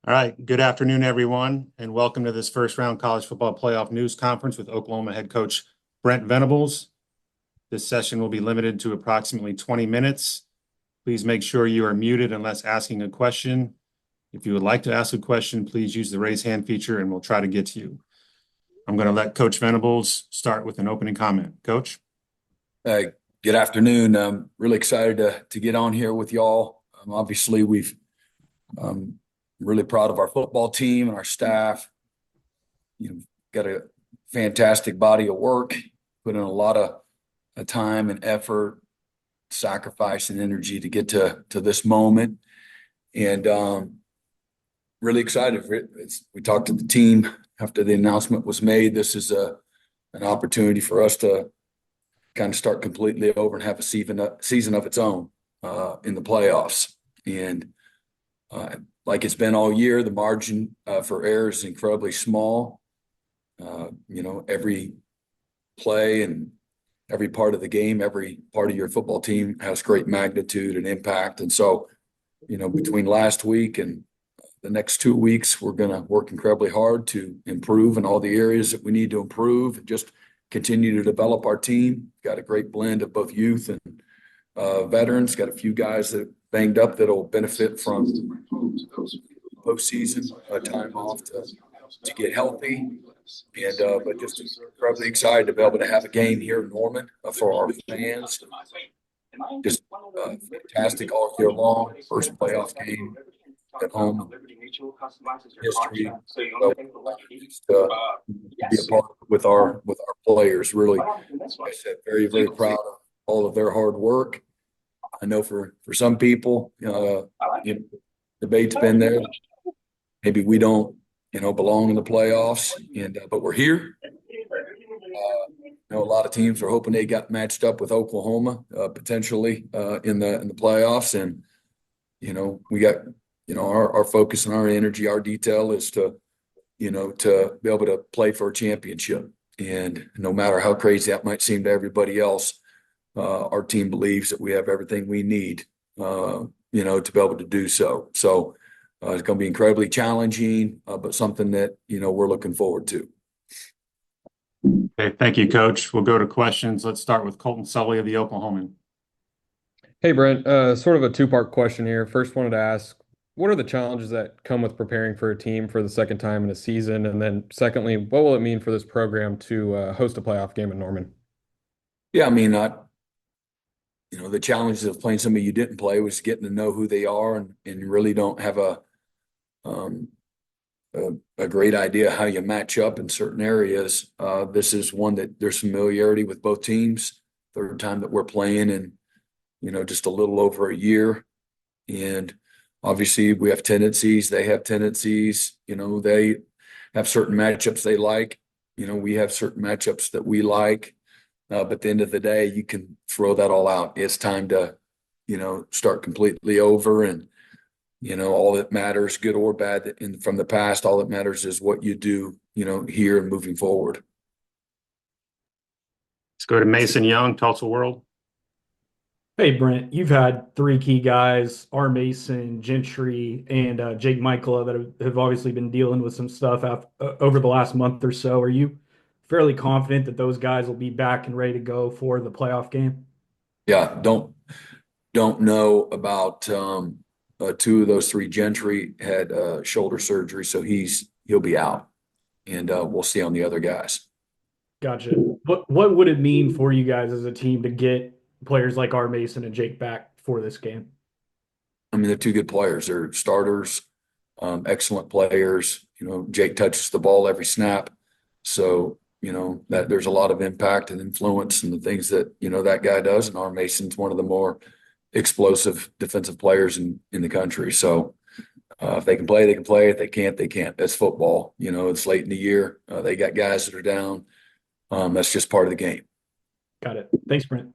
All right. Good afternoon, everyone, and welcome to this first round college football playoff news conference with Oklahoma head coach Brent Venables. This session will be limited to approximately 20 minutes. Please make sure you are muted unless asking a question. If you would like to ask a question, please use the raise hand feature and we'll try to get to you. I'm going to let Coach Venables start with an opening comment. Coach? Good afternoon. I'm really excited to get on here with y'all. Obviously, we've really proud of our football team and our staff. Got a fantastic body of work, put in a lot of time and effort, sacrifice and energy to get to this moment. And really excited for it. We talked to the team after the announcement was made. This is an opportunity for us to kind of start completely over and have a season of its own in the playoffs. And like it's been all year, the margin for error is incredibly small. Every play and every part of the game, every part of your football team has great magnitude and impact. And so, between last week and the next 2 weeks, we're going to work incredibly hard to improve in all the areas that we need to improve and just continue to develop our team. Got a great blend of both youth and veterans. Got a few guys that banged up that'll benefit from postseason time off to get healthy. And but just incredibly excited to be able to have a game here in Norman for our fans. Just fantastic all year long. First playoff game at home history. So just be a part with our players. Really, like I said, very, very proud of all of their hard work. I know for some people, debate's been there. Maybe we don't, belong in the playoffs, but we're here. A lot of teams are hoping they got matched up with Oklahoma potentially in the playoffs, and we got our focus and our energy, our detail is to be able to play for a championship. And no matter how crazy that might seem to everybody else, our team believes that we have everything we need, to be able to do so. So it's going to be incredibly challenging, but something that, we're looking forward to. Okay, thank you, Coach. We'll go to questions. Let's start with Colton Sully of the Oklahoman. Hey, Brent, sort of a two-part question here. First, wanted to ask, what are the challenges that come with preparing for a team for the second time in a season? And then secondly, what will it mean for this program to host a playoff game in Norman? Yeah, the challenges of playing somebody you didn't play was getting to know who they are and you really don't have a great idea how you match up in certain areas. This is one that there's familiarity with both teams. Third time that we're playing in, just a little over a year. And obviously we have tendencies, they have tendencies, they have certain matchups they like. We have certain matchups that we like. But at the end of the day, you can throw that all out. It's time to, start completely over. And, all that matters, good or bad, from the past, all that matters is what you do, here and moving forward. Let's go to Mason Young, Tulsa World. Hey, Brent, you've had three key guys, R. Mason, Gentry, and Jake Michaela, that have obviously been dealing with some stuff over the last month or so. Are you fairly confident that those guys will be back and ready to go for the playoff game? Yeah, don't know about two of those three. Gentry had shoulder surgery, so he'll be out, and we'll see on the other guys. Gotcha. What would it mean for you guys as a team to get players like R. Mason and Jake back for this game? They're two good players. They're starters, excellent players. Jake touches the ball every snap, so that there's a lot of impact and influence in the things that that guy does. And R. Mason's one of the more explosive defensive players in the country. So If they can play, they can play. If they can't, they can't. That's football. It's late in the year. They got guys that are down. That's just part of the game. Got it. Thanks, Brent.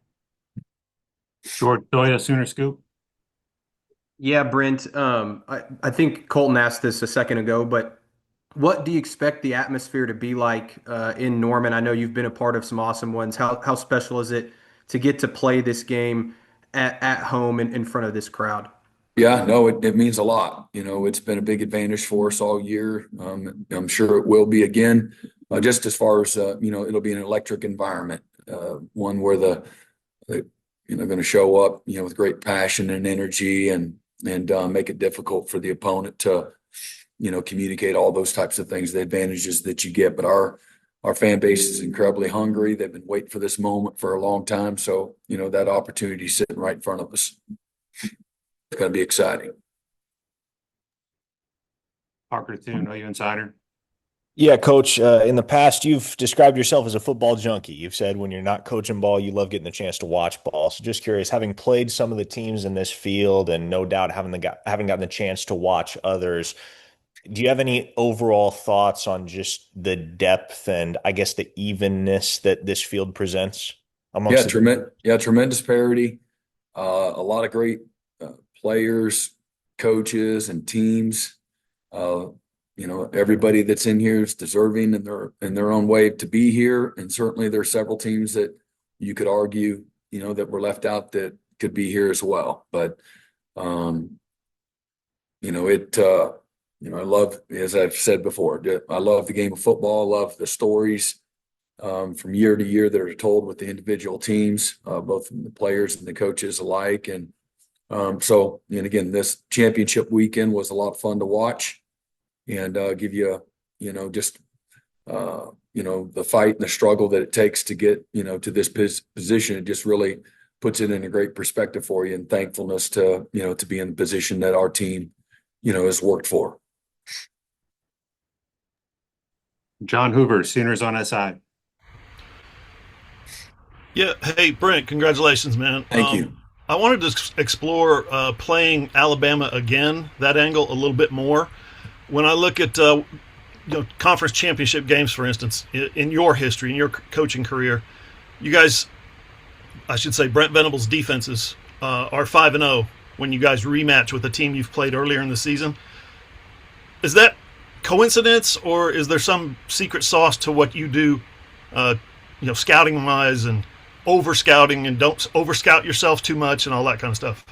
George Doya, Sooner Scoop. Yeah, Brent. I think Colton asked this a second ago, but what do you expect the atmosphere to be like in Norman? I know you've been a part of some awesome ones. How special is it to get to play this game at home in front of this crowd? Yeah, no, it means a lot. It's been a big advantage for us all year. I'm sure it will be again. Just as far as it'll be an electric environment, one where the going to show up, with great passion and energy, and make it difficult for the opponent to, communicate all those types of things, the advantages that you get. But our fan base is incredibly hungry. They've been waiting for this moment for a long time. So, that opportunity is sitting right in front of us. It's going to be exciting. Parker Thune, OU Insider. Yeah, Coach, in the past, you've described yourself as a football junkie. You've said when you're not coaching ball, you love getting the chance to watch ball. So just curious, having played some of the teams in this field and no doubt having gotten the chance to watch others, do you have any overall thoughts on just the depth and I guess the evenness that this field presents amongst tremendous parity. A lot of great players, coaches, and teams. Everybody that's in here is deserving in their own way to be here. And certainly there's several teams that you could argue, that were left out that could be here as well. But, I love, as I've said before, I love the game of football. I love the stories from year to year that are told with the individual teams, both from the players and the coaches alike. And again, this championship weekend was a lot of fun to watch. And give you, the fight and the struggle that it takes to get, to this position. It just really puts it in a great perspective for you, and thankfulness to be in the position that our team, has worked for. John Hoover, Sooners on SI. Yeah. Hey, Brent, congratulations, man. Thank you. I wanted to explore playing Alabama again, that angle a little bit more. When I look at conference championship games, for instance, in your history, in your coaching career, you guys, I should say, Brent Venables' defenses are 5-0 when you guys rematch with a team you've played earlier in the season. Is that coincidence, or is there some secret sauce to what you do, scouting wise and over scouting, and don't over scout yourself too much and all that kind of stuff?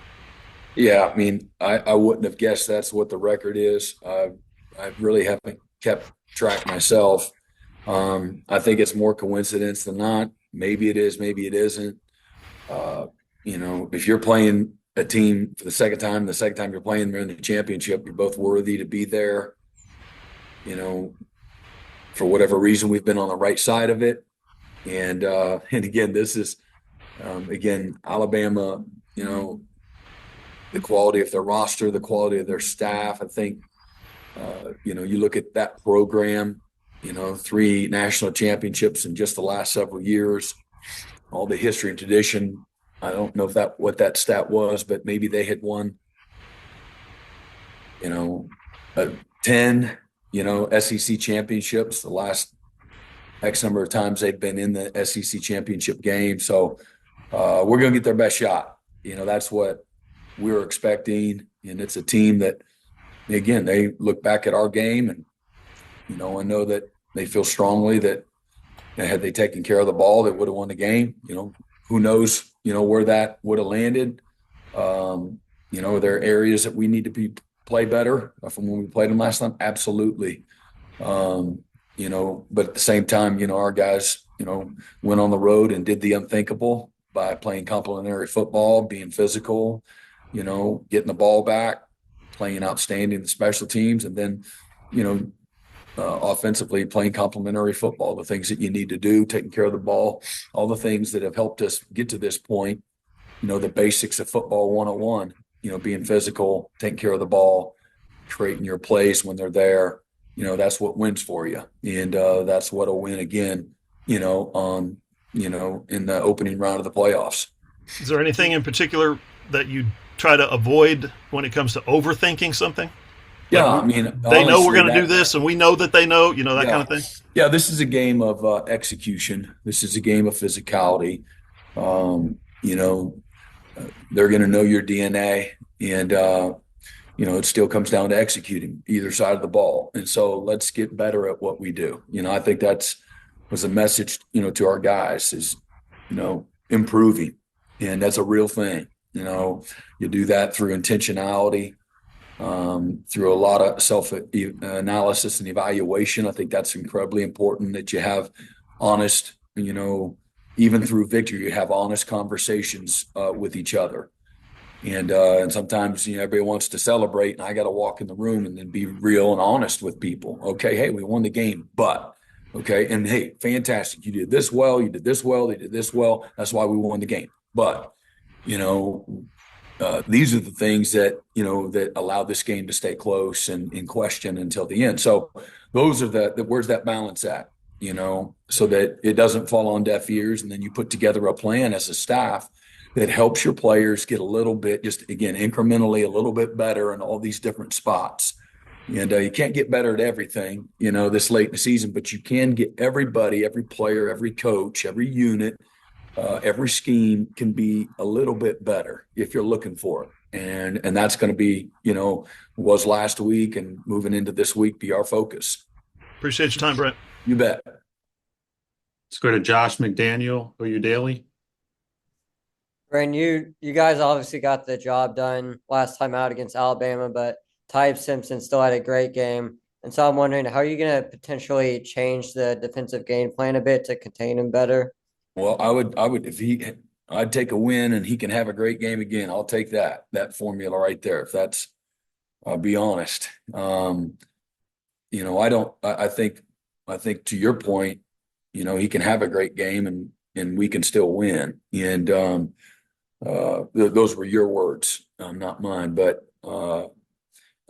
Yeah, I mean, I wouldn't have guessed that's what the record is. I really haven't kept track myself. I think it's more coincidence than not. Maybe it is, maybe it isn't. If you're playing a team for the second time you're playing them in the championship, you're both worthy to be there. For whatever reason, we've been on the right side of it. And again, this is, Alabama, the quality of their roster, the quality of their staff. I think, you look at that program, 3 national championships in just the last several years, all the history and tradition. I don't know what that stat was, but maybe they had won, 10, SEC championships the last X number of times they've been in the SEC championship game. So we're going to get their best shot. That's what we're expecting. And it's a team that, again, they look back at our game and, I know that they feel strongly that had they taken care of the ball, they would have won the game. Who knows, where that would have landed. Are there areas that we need to play better from when we played them last time? Absolutely. But at the same time, our guys, went on the road and did the unthinkable by playing complementary football, being physical, getting the ball back, playing outstanding the special teams, and then, offensively playing complementary football, the things that you need to do, taking care of the ball, all the things that have helped us get to this point, the basics of football 101, being physical, taking care of the ball, creating your plays when they're there. That's what wins for you. And that's what'll win again, in the opening round of the playoffs. Is there anything in particular that you try to avoid when it comes to overthinking something? Yeah, Like, I mean, they know we're honestly, going to do this, and we know that they know, that yeah. kind of thing. Yeah, this is a game of execution. This is a game of physicality. You know, they're going to know your DNA, and it still comes down to executing either side of the ball. And so let's get better at what we do. I think was a message, to our guys is, improving, and that's a real thing. You do that through intentionality, through a lot of self-analysis and evaluation. I think that's incredibly important, that you have honest, even through victory, you have honest conversations with each other. And sometimes, everybody wants to celebrate, and I got to walk in the room and then be real and honest with people. Okay, hey, we won the game, but okay, and hey, fantastic, you did this well, you did this well, they did this well. That's why we won the game. But these are the things that that allow this game to stay close and in question until the end. So those are the where's that balance at? So that it doesn't fall on deaf ears, and then you put together a plan as a staff that helps your players get a little bit, just again, incrementally a little bit better in all these different spots. And you can't get better at everything, this late in the season, but you can get everybody, every player, every coach, every unit, every scheme can be a little bit better if you're looking for it. And that's going to be, was last week and moving into this week, be our focus. Appreciate your time, Brent. You bet. Let's go to Josh McDaniel, OU Daily. Brent, you guys obviously got the job done last time out against Alabama, but Ty Simpson still had a great game. And so I'm wondering, how are you going to potentially change the defensive game plan a bit to contain him better? Well, I would, if I'd take a win and he can have a great game again. I'll take that formula right there. If that's, I'll be honest. I think to your point, he can have a great game and we can still win. And, those were your words, not mine, but,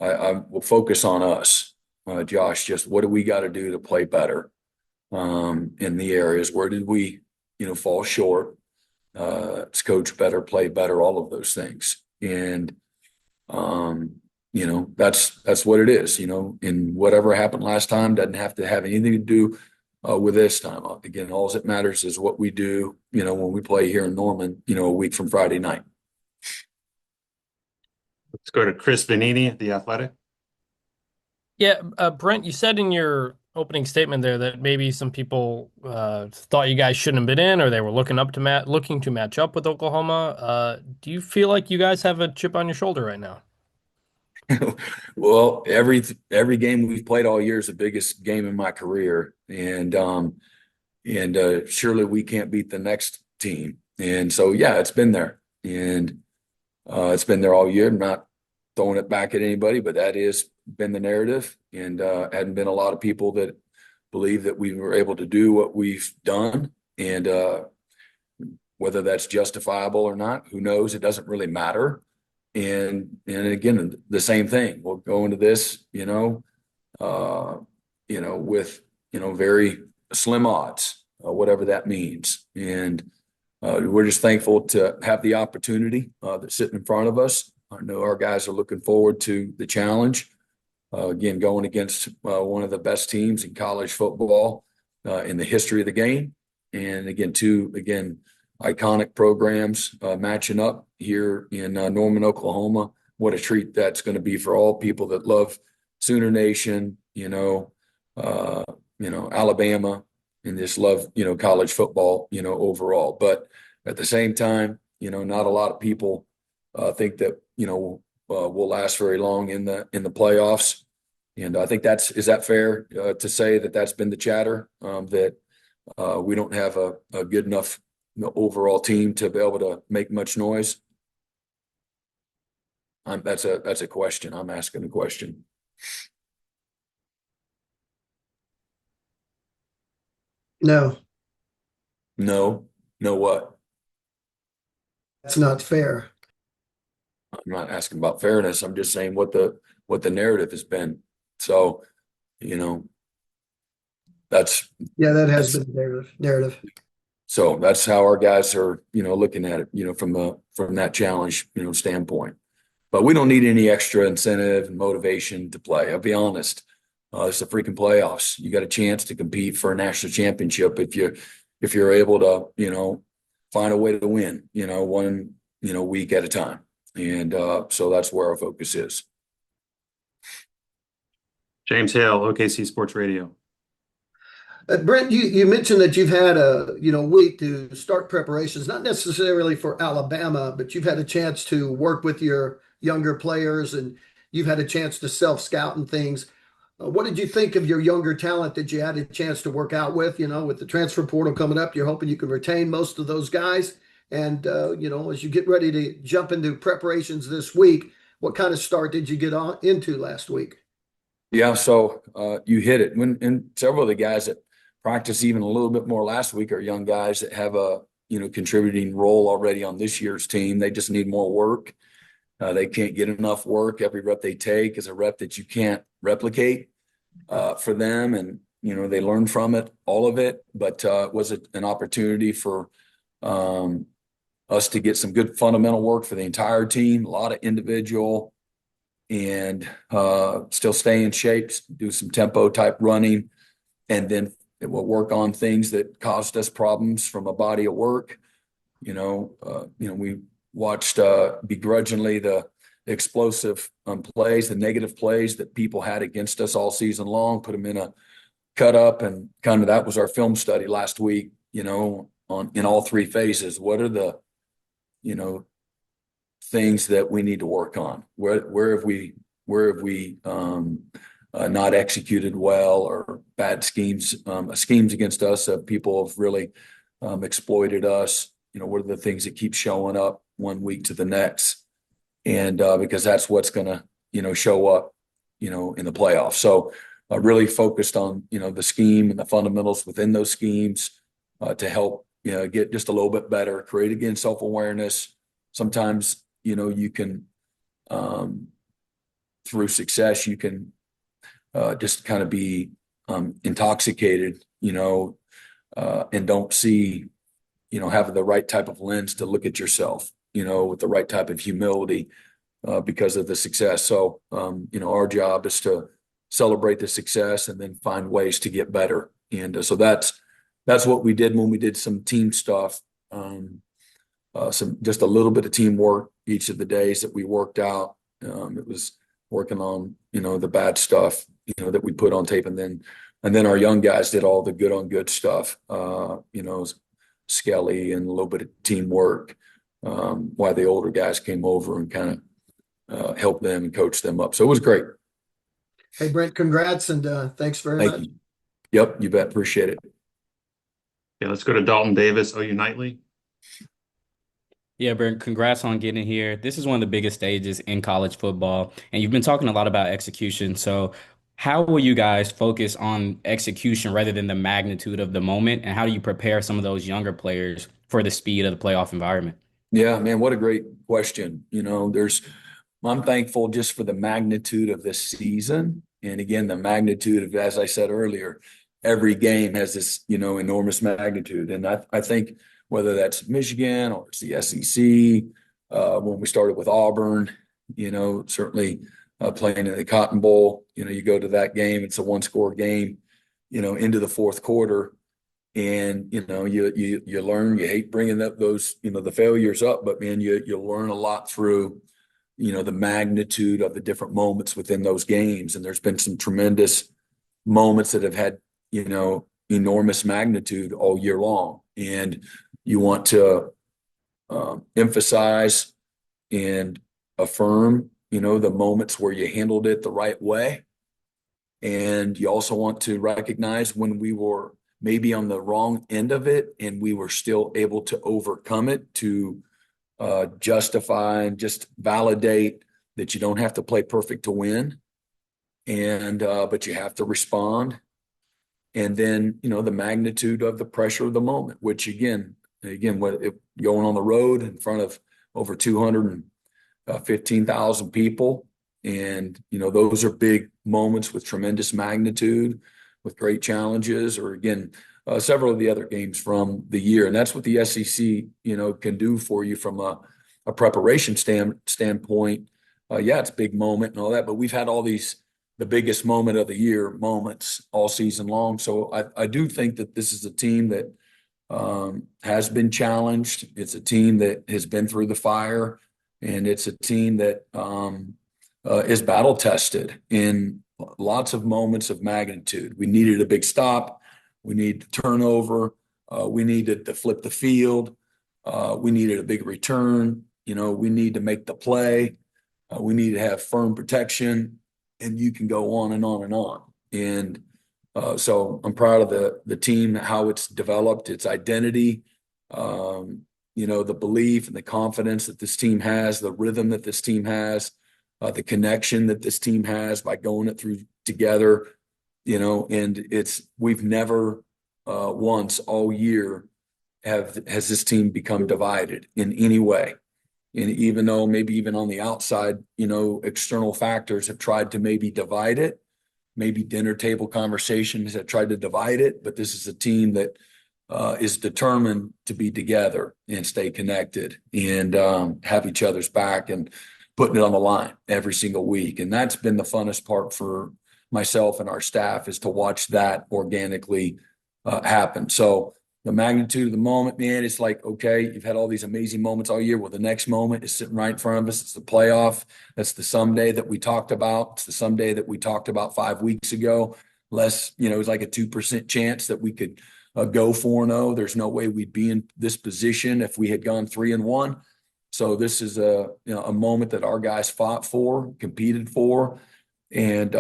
I will focus on us, Josh, just what do we got to do to play better, in the areas, where did we, fall short, let's coach better, play better, all of those things. And, that's what it is, and whatever happened last time doesn't have to have anything to do with this time. Again, all that matters is what we do, when we play here in Norman, a week from Friday night. Let's go to Chris Vanini at The Athletic. Yeah, Brent, you said in your opening statement there that maybe some people thought you guys shouldn't have been in, or they were looking to match up with Oklahoma. Do you feel like you guys have a chip on your shoulder right now? Well, every game we've played all year is the biggest game in my career, and surely we can't beat the next team. And so, yeah, it's been there, and it's been there all year. I'm not throwing it back at anybody, but that has been the narrative, and hadn't been a lot of people that believe that we were able to do what we've done, and whether that's justifiable or not, who knows? It doesn't really matter. And again, the same thing. We'll go into this, with very slim odds, whatever that means. And we're just thankful to have the opportunity that's sitting in front of us. I know our guys are looking forward to the challenge. Again, going against one of the best teams in college football in the history of the game. And again, two iconic programs matching up here in Norman, Oklahoma. What a treat that's going to be for all people that love Sooner Nation, Alabama, and just love, college football, overall. But at the same time, not a lot of people think that, will last very long in the playoffs. And I think is that fair to say that that's been the chatter, that we don't have a good enough overall team to be able to make much noise? That's a question. I'm asking the question. No, What? that's not fair. I'm not asking about fairness. I'm just saying what the narrative has been. So, that has been the narrative. So that's how our guys are, looking at it, from that challenge, standpoint. But we don't need any extra incentive and motivation to play. I'll be honest. It's the freaking playoffs. You got a chance to compete for a national championship if you're able to, find a way to win, one, week at a time. And so that's where our focus is. James Hale, OKC Sports Radio. Brent, you mentioned that you've had a week to start preparations, not necessarily for Alabama, but you've had a chance to work with your younger players and you've had a chance to self-scout and things. What did you think of your younger talent that you had a chance to work out with? With the transfer portal coming up, you're hoping you can retain most of those guys. And as you get ready to jump into preparations this week, what kind of start did you get into last week? Yeah, so you hit it. And several of the guys that practiced even a little bit more last week are young guys that have a contributing role already on this year's team. They just need more work. They can't get enough work. Every rep they take is a rep that you can't replicate for them, and they learn from it, all of it. But it was an opportunity for us to get some good fundamental work for the entire team. A lot of individual and still stay in shape, do some tempo type running, and then it will work on things that caused us problems from a body of work. We watched begrudgingly the explosive plays, the negative plays that people had against us all season long, put them in a cut up, and kind of that was our film study last week, in all three phases. What are the, things that we need to work on? Where have we not executed well, or bad schemes against us? People have really exploited us. What are the things that keep showing up one week to the next? And because that's what's going to, show up, in the playoffs. So really focused on, the scheme and the fundamentals within those schemes to help, get just a little bit better, create again self-awareness. Sometimes, you can, through success, you can just kind of be intoxicated, and don't see, having the right type of lens to look at yourself, with the right type of humility because of the success. So, our job is to celebrate the success and then find ways to get better. And so that's what we did when we did some team stuff. Just a little bit of teamwork each of the days that we worked out. It was working on, the bad stuff, that we put on tape. And then our young guys did all the good on good stuff, Skelly and a little bit of teamwork, while the older guys came over and kind of helped them and coached them up. So it was great. Hey, Brent, congrats and thanks very much. Thank you. Yep, you bet. Appreciate it. Yeah, let's go to Dalton Davis, OU Nightly. Yeah, Brent, congrats on getting here. This is one of the biggest stages in college football, and you've been talking a lot about execution. So how will you guys focus on execution rather than the magnitude of the moment? And how do you prepare some of those younger players for the speed of the playoff environment? Yeah, man, what a great question. I'm thankful just for the magnitude of this season. And again, the magnitude of, as I said earlier, every game has this, enormous magnitude. And I think whether that's Michigan or it's the SEC, when we started with Auburn, certainly playing in the Cotton Bowl, you go to that game, it's a one-score game, into the fourth quarter. And, you learn, you hate bringing up those, the failures up, but man, you learn a lot through, the magnitude of the different moments within those games. And there's been some tremendous moments that have had, enormous magnitude all year long. And you want to emphasize and affirm, the moments where you handled it the right way. And you also want to recognize when we were maybe on the wrong end of it and we were still able to overcome it, to justify and just validate that you don't have to play perfect to win. And but you have to respond. And then, the magnitude of the pressure of the moment, which again, if going on the road in front of over 215,000 people. And, those are big moments with tremendous magnitude, with great challenges, or again, several of the other games from the year. And that's what the SEC, can do for you from a preparation standpoint. yeah, it's a big moment and all that, but we've had all these, the biggest moment of the year moments all season long. So I do think that this is a team that has been challenged. It's a team that has been through the fire, and it's a team that is battle tested in lots of moments of magnitude. We needed a big stop. We needed turnover. We needed to flip the field. We needed a big return. We need to make the play. We need to have firm protection, and you can go on and on and on. And so I'm proud of the team, how it's developed, its identity, the belief and the confidence that this team has, the rhythm that this team has, the connection that this team has by going it through together, and we've never once all year has this team become divided in any way. And even though maybe even on the outside, external factors have tried to maybe divide it, maybe dinner table conversations have tried to divide it, but this is a team that is determined to be together and stay connected and have each other's back and putting it on the line every single week. And that's been the funnest part for myself and our staff, is to watch that organically happen. So the magnitude of the moment, man, it's like, okay, you've had all these amazing moments all year. Well, the next moment is sitting right in front of us. It's the playoff. That's the someday that we talked about. It's the someday that we talked about 5 weeks ago. Less, it was like a 2% chance that we could go 4-0. There's no way we'd be in this position if we had gone 3-1. So this is a moment that our guys fought for, competed for, and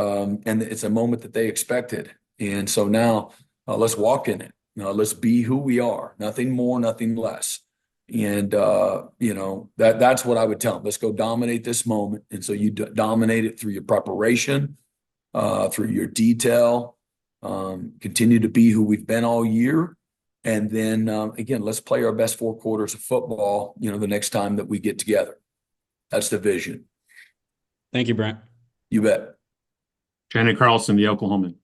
it's a moment that they expected. And so now let's walk in it. Let's be who we are, nothing more, nothing less. And, that's what I would tell them. Let's go dominate this moment. And so you dominate it through your preparation, through your detail, continue to be who we've been all year. And then, again, let's play our best 4 quarters of football, the next time that we get together. That's the vision. Thank you, Brent. You bet. Shannon Carlson, the Oklahoman.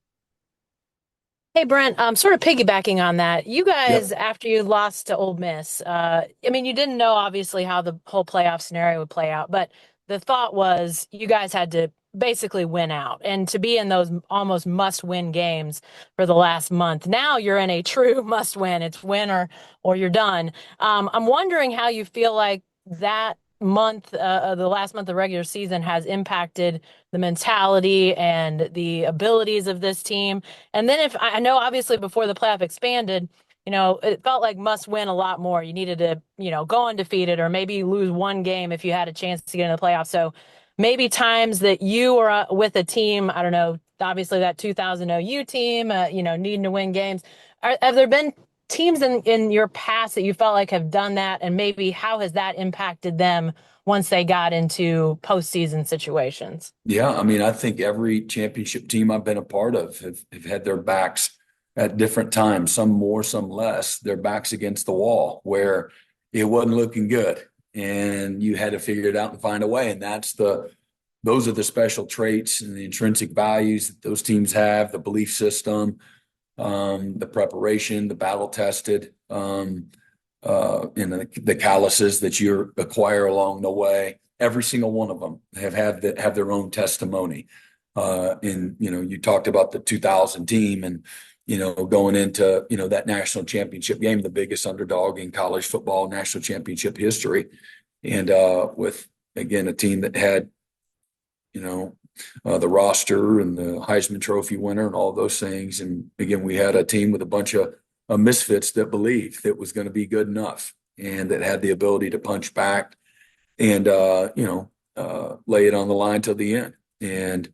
Hey, Brent, sort of piggybacking on that. You guys, after you lost to Ole Miss, you didn't know obviously how the whole playoff scenario would play out, but the thought was you guys had to basically win out and to be in those almost must-win games for the last month. Now you're in a true must-win. It's win or you're done. I'm wondering how you feel like that month, the last month of the regular season, has impacted the mentality and the abilities of this team. And then if I know, obviously, before the playoff expanded, it felt like must win a lot more. You needed to, go undefeated or maybe lose one game if you had a chance to get in the playoffs. So maybe times that you were with a team, I don't know, obviously that 2000 OU team, needing to win games. Have there been teams in your past that you felt like have done that, and maybe how has that impacted them once they got into postseason situations? Yeah, I think every championship team I've been a part of have had their backs at different times, some more, some less, their backs against the wall where it wasn't looking good and you had to figure it out and find a way. And those are the special traits and the intrinsic values that those teams have, the belief system, the preparation, the battle tested, and the calluses that you acquire along the way. Every single one of them have their own testimony. You talked about the 2000 team and, going into, that national championship game, the biggest underdog in college football national championship history. And with, again, a team that had, the roster and the Heisman Trophy winner and all those things. And again, we had a team with a bunch of misfits that believed it was going to be good enough and that had the ability to punch back and, lay it on the line till the end. And,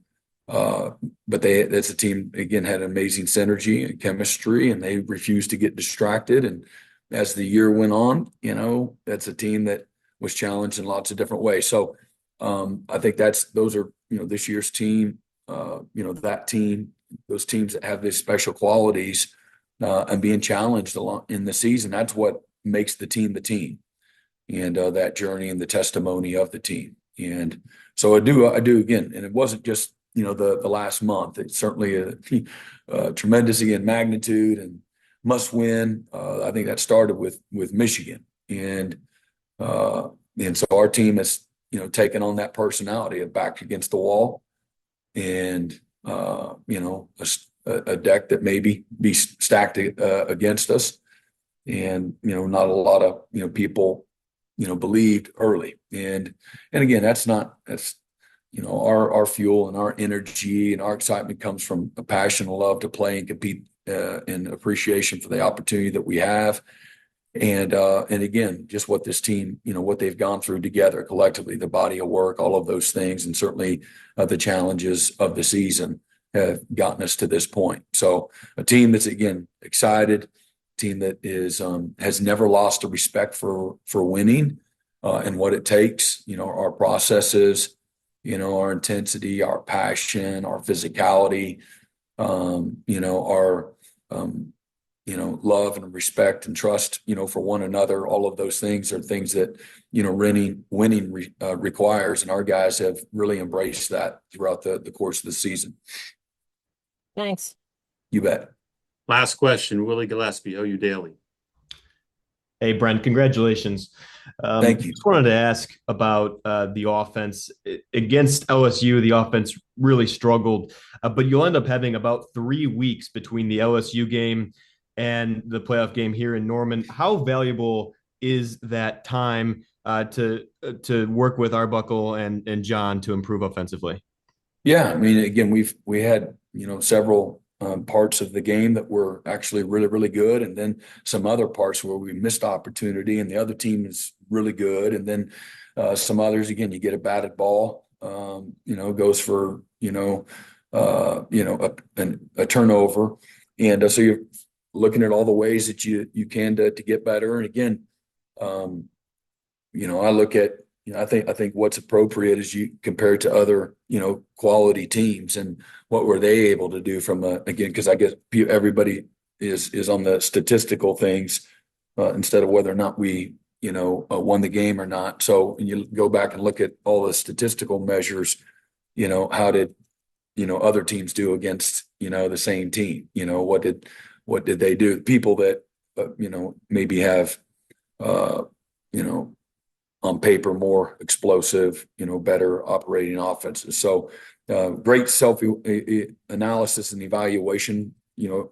but that's a team, again, had amazing synergy and chemistry, and they refused to get distracted. And as the year went on, that's a team that was challenged in lots of different ways. So I think those are, this year's team, that team, those teams that have these special qualities and being challenged along in the season. That's what makes the team and that journey and the testimony of the team. And so I do again, and it wasn't just, the last month. It's certainly a tremendous, again, magnitude and must win. I think that started with Michigan. And so our team has, taking on that personality of back against the wall and, a deck that maybe be stacked against us. And, not a lot of, people, believed early. And again, that's our fuel and our energy and our excitement comes from a passion and love to play and compete and appreciation for the opportunity that we have. And again, just what this team, what they've gone through together collectively, the body of work, all of those things, and certainly the challenges of the season have gotten us to this point. So a team that's, again, excited, team that is has never lost a respect for winning and what it takes, our processes, our intensity, our passion, our physicality, our love and respect and trust, for one another. All of those things are things that, winning requires. And our guys have really embraced that throughout the course of the season. Thanks. You bet. Last question, Willie Gillespie, OU Daily. Hey, Brent, congratulations. Thank you. Just wanted to ask about the offense. Against LSU, the offense really struggled, but you'll end up having about 3 weeks between the LSU game and the playoff game here in Norman. How valuable is that time to work with Arbuckle and John to improve offensively? Yeah, I mean, again, we had, several parts of the game that were actually really, really good. And then some other parts where we missed opportunity and the other team is really good. And then some others, again, you get a batted ball, goes for, a turnover. And so you're looking at all the ways that you can to get better. And again, I look at, I think what's appropriate is you compare it to other, quality teams and what were they able to do from again, because I guess everybody is on the statistical things instead of whether or not we, won the game or not. So when you go back and look at all the statistical measures, how did, other teams do against, the same team? What did they do? People that, maybe have, on paper, more explosive, better operating offenses. So great self-analysis and evaluation,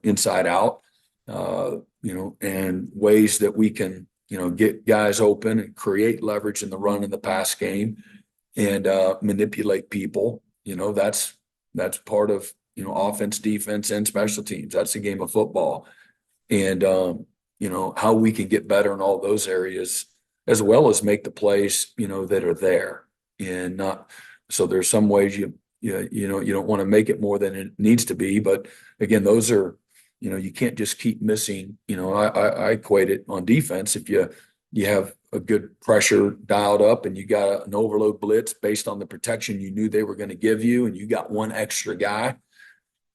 inside out, and ways that we can, get guys open and create leverage in the run and the pass game and manipulate people. That's part of, offense, defense, and special teams. That's a game of football. And, how we can get better in all those areas, as well as make the plays, that are there and not. So there's some ways you don't want to make it more than it needs to be. But again, those are, you can't just keep missing. I equate it on defense. If you have a good pressure dialed up and you got an overload blitz based on the protection you knew they were going to give you, and you got one extra guy,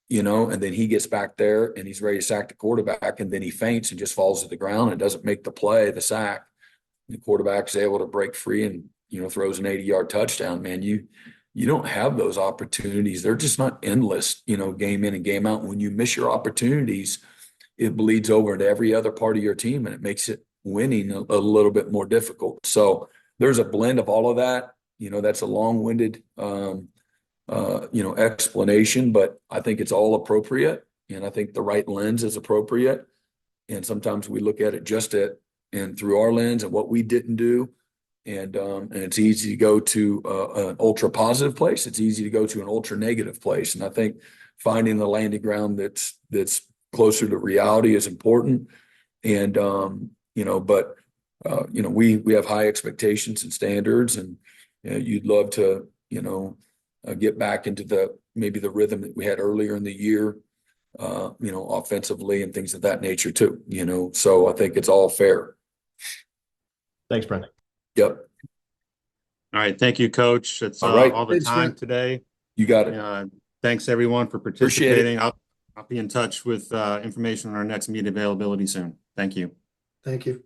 and then he gets back there and he's ready to sack the quarterback, and then he feints and just falls to the ground and doesn't make the play, the sack. The quarterback is able to break free and, throws an 80-yard touchdown. Man, you don't have those opportunities. They're just not endless, game in and game out. When you miss your opportunities, it bleeds over into every other part of your team, and it makes it winning a little bit more difficult. So there's a blend of all of that. That's a long-winded, explanation, but I think it's all appropriate, and I think the right lens is appropriate. And sometimes we look at it and through our lens and what we didn't do. And it's easy to go to an ultra positive place. It's easy to go to an ultra negative place. And I think finding the landing ground that's closer to reality is important. And, we have high expectations and standards, and you'd love to, get back into maybe the rhythm that we had earlier in the year, offensively and things of that nature too, so I think it's all fair. Thanks, Brent. Yep. All right. Thank you, Coach. That's all right. All the time today. You got it. Thanks everyone for participating. I'll be in touch with information on our next meet availability soon. Thank you. Thank you.